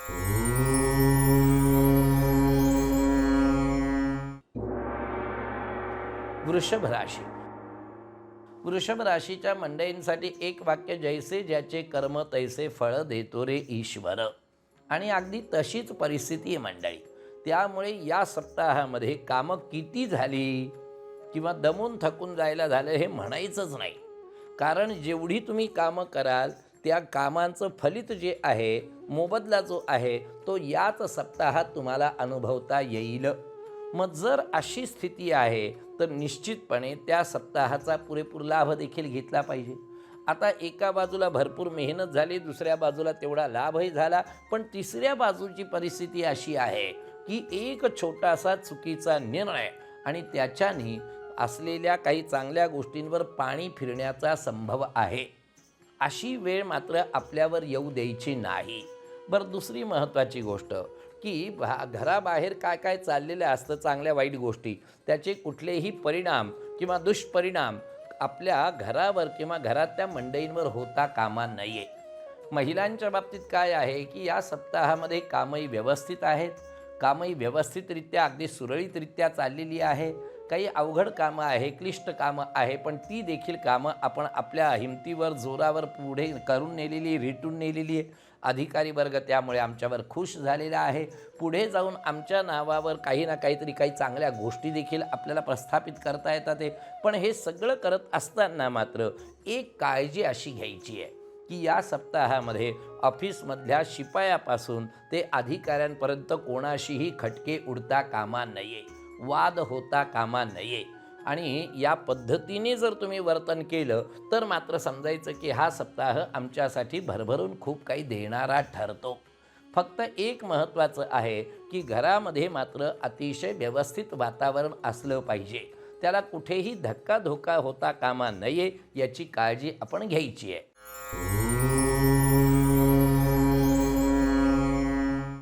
वृषभ राशी. वृषभ राशीच्या मंडळींसाठी एक वाक्य, जैसे ज्याचे कर्म तैसे फळ देतो रे ईश्वर. आणि अगदी तशीच परिस्थिती आहे मंडळी. त्यामुळे या सप्ताहामध्ये कामं किती झाली किंवा दमून थकून जायला झालं हे म्हणायचंच नाही. कारण जेवढी तुम्ही कामं कराल त्या कामांचं फलित जे आहे, मोबदला जो आहे, तो याच सप्ताहात तुम्हाला अनुभवता येईल. मग जर अशी स्थिती आहे तर निश्चितपणे त्या सप्ताहाचा पुरेपूर लाभ देखील घेतला पाहिजे. आता एका बाजूला भरपूर मेहनत झाली, दुसऱ्या बाजूला तेवढा लाभही झाला, पण तिसऱ्या बाजूची परिस्थिती अशी आहे की एक छोटासा चुकीचा निर्णय आणि त्याच्याने असलेल्या काही चांगल्या गोष्टींवर पाणी फिरण्याचा संभव आहे. अशी वेळ मात्र आपल्यावर येऊ द्यायची नाही. बरं, दुसरी महत्त्वाची गोष्ट की घराबाहेर काय काय चाललेलं असतं, चांगल्या वाईट गोष्टी, त्याचे कुठलेही परिणाम किंवा दुष्परिणाम आपल्या घरावर किंवा घरातल्या मंडळींवर होता कामा नये. महिलांच्या बाबतीत काय आहे की या सप्ताहामध्ये कामही व्यवस्थित आहेत, कामही व्यवस्थितरित्या अगदी सुरळीतरित्या चाललेली आहे. काही अवघड कामं आहे, क्लिष्ट कामं आहे, पण ती देखील कामं आपण आपल्या हिमतीवर जोरावर पुढे करून नेलेली, रेटून नेलेली आहे. अधिकारी वर्ग त्यामुळे आमच्यावर खुश झालेला आहे. पुढे जाऊन आमच्या नावावर काही ना काहीतरी काही चांगल्या गोष्टी देखील आपल्याला प्रस्थापित करता येतात आहे. पण हे सगळं करत असताना मात्र एक काळजी अशी घ्यायची आहे की या सप्ताहामध्ये ऑफिसमधल्या शिपायापासून ते अधिकाऱ्यांपर्यंत कोणाशीही खटके उडता कामा नये, वाद होता कामा नये. आणि या पद्धतीने जर तुम्ही वर्तन केलं तर मात्र समजायचं की हा सप्ताह आमच्यासाठी भरभरून खूप काही देणारा ठरतो. फक्त एक महत्त्वाचं आहे की घरामध्ये मात्र अतिशय व्यवस्थित वातावरण असलं पाहिजे. त्याला कुठेही धक्काधोका होता कामा नये याची काळजी आपण घ्यायची आहे.